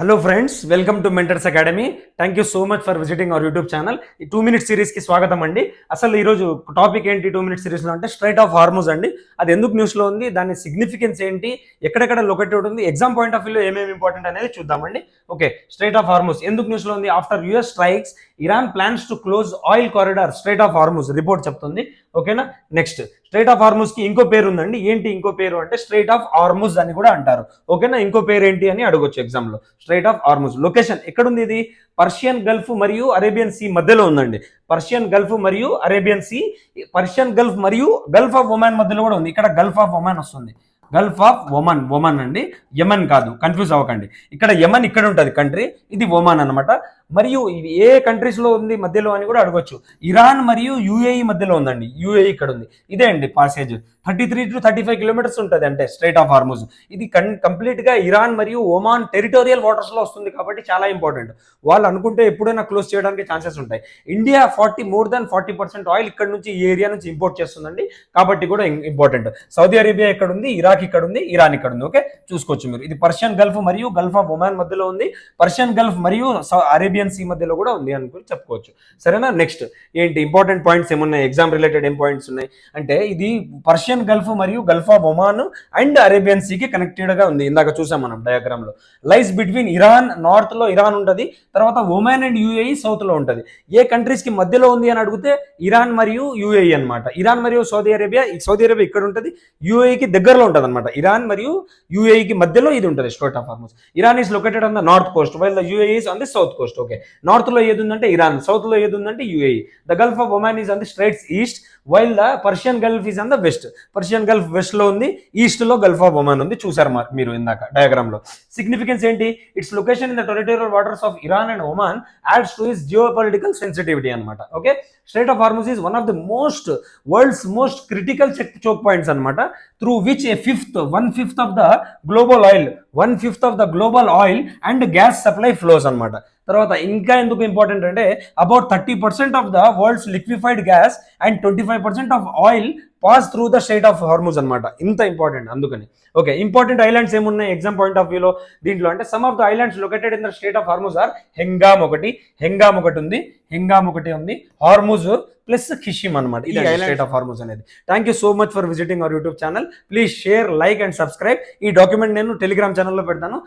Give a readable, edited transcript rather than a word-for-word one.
Hello friends, welcome to mentors academy. Thank you so much for visiting our YouTube channel. ఈ 2 minute సిరీస్కి స్వాగతం అండి. అసలు ఈరోజు topic ఏంటి 2 మినిట్ సిరీస్లో అంటే స్ట్రైట్ ఆఫ్ హార్మూజ్ అండి. అది ఎందుకు న్యూస్లో ఉంది, దాని సిగ్నిఫికెన్స్ ఏంటి, ఎక్కడెక్కడ లొకేటెడ్ ఉంది, ఎగ్జామ్ పాయింట్ ఆఫ్ వ్యూలో ఏమేమి ఇంపార్టెంట్ అనేది చూద్దామండి. ఓకే, స్ట్రైట్ ఆఫ్ హార్మూజ్ ఎందుకు న్యూస్లో ఉంది? After US strikes Iran plans to close oil corridor straight of Hormuz report చెప్తుంది. ఓకేనా, నెక్స్ట్ స్ట్రైట్ ఆఫ్ హార్మూజ్ కి ఇంకో పేరు ఉందండి. ఏంటి ఇంకో పేరు అంటే స్ట్రైట్ ఆఫ్ హార్మూజ్ అని కూడా అంటారు. ఓకేనా, ఇంకో పేరు ఏంటి అని అడగొచ్చు ఎగ్జామ్ లో. స్ట్రైట్ ఆఫ్ హార్మూజ్ లొకేషన్ ఎక్కడుంది? ఇది పర్షియన్ గల్ఫ్ మరియు అరేబియన్ సీ మధ్యలో ఉందండి. పర్షియన్ గల్ఫ్ మరియు అరేబియన్ సీ, పర్షియన్ గల్ఫ్ మరియు గల్ఫ్ ఆఫ్ ఒమాన్ మధ్యలో కూడా ఉంది. ఇక్కడ గల్ఫ్ ఆఫ్ ఒమాన్ వస్తుంది. గల్ఫ్ ఆఫ్ ఒమన్, ఒమన్ అండి, యమన్ కాదు, కన్ఫ్యూజ్ అవ్వకండి. ఇక్కడ యమన్ ఇక్కడ ఉంటుంది కంట్రీ, ఇది ఒమాన్ అనమాట. మరియు ఇది ఏ కంట్రీస్ లో ఉంది మధ్యలో అని కూడా అడగొచ్చు. ఇరాన్ మరియు యుఏఈ మధ్యలో ఉందండి. యుఏఈ ఇక్కడ ఉంది. ఇదే అండి పాసేజ్ 33 to 35 కిలోమీటర్స్ ఉంటుంది అంటే స్ట్రైట్ ఆఫ్ హార్మూజ్. ఇది కంప్లీట్ గా ఇరాన్ మరియు ఒమాన్ టెరిటోరియల్ వాటర్స్ లో వస్తుంది కాబట్టి చాలా ఇంపార్టెంట్. వాళ్ళు అనుకుంటే ఎప్పుడైనా క్లోజ్ చేయడానికి ఛాన్సెస్ ఉంటాయి. ఇండియా మోర్ దాన్ 40% ఆయిల్ ఇక్కడ నుంచి ఈ ఏరియా నుంచి ఇంపోర్ట్ చేస్తుందండి, కాబట్టి కూడా ఇంపార్టెంట్. సౌదీ అరేబియా ఇక్కడ ఉంది, ఇరాక్ ఇక్కడ ఉంది, ఇరాన్ ఇక్కడ ఉంది. ఓకే, చూసుకోవచ్చు మీరు. ఇది పర్షియన్ గల్ఫ్ మరియు గల్ఫ్ ఆఫ్ ఒమాన్ మధ్యలో ఉంది. పర్షియన్ గల్ఫ్ మరియు అరేబియన్ సీ మధ్యలో కూడా ఉంది అనుకుని చెప్పుకోవచ్చు. సరేనా, నెక్స్ట్ ఏంటి ఇంపార్టెంట్ పాయింట్స్ ఏమున్నాయి, ఎగ్జామ్ రిలేటెడ్ ఏం పాయింట్స్ ఉన్నాయి అంటే, ఇది పర్షియన్ గల్ఫ్ మరియు Gulf of Oman and Arabian సీకి కనెక్టెడ్ గా ఉంది. ఇందాక చూసాం మనం డయాగ్రామ్ లో. లైస్ బిట్వీన్ ఇరాన్, నార్త్ లో ఇరాన్ ఉంటుంది, తర్వాత ఒమాన్ అండ్ యుఏఈ సౌత్ లో ఉంటుంది. ఏ కంట్రీస్ కి మధ్యలో ఉంది అని అడిగితే ఇరాన్ మరియు యుఏఈ అనమాట. ఇరాన్ మరియు సౌదీ అరేబియా ఇక్కడ ఉంటుంది, యుఏఈకి దగ్గరలో ఉంటుంది అనమాట. ఇరాన్ మరియు యుఏఈకి మధ్యలో ఇది ఉంటుంది straight of Hormuz. Iran is located on the north Coast while the UAE is on the south Coast. Okay, north లో ఏది ఉందంటే ఇరాన్, సౌత్ లో ఏది ఉందంటే UAE. The Gulf of Oman is on the Strides east while the Persian Gulf is on the west. Persian Gulf west లో ఉంది, east లో Gulf of Oman ఉంది. చూసారు మీరు ఇందాక డయాగ్రామ్ లో. సిగ్నిఫికెన్స్ ఏంటి? Its location in the territorial waters of Iran and Oman adds to his geopolitical sensitivity అనమాట. Okay, Strait of Hormuz is one of the world's most critical choke points అనమాట, through which one fifth of the global oil and gas supply flows అనమాట. తర్వాత ఇంకా ఎందుకు important అంటే about 30% of the world's liquefied gas and 25% of oil pass through the Strait of Hormuz అనమాట. ఇంత important అందుకని. Okay, important islands ఏమున్నాయి exam point of వ్యూలో దీంట్లో అంటే, some of the islands located in the Strait of Hormuz are Hengam ఒకటి ఉంది, Hormuz plus Qeshm అనమాట. ఇది స్ట్రైట్ ఆఫ్ హార్మూజ్ అనేది. Thank you so much for visiting our YouTube channel. Please share, like and subscribe. ఈ document నేను Telegram ఛానల్లో పెడతాను.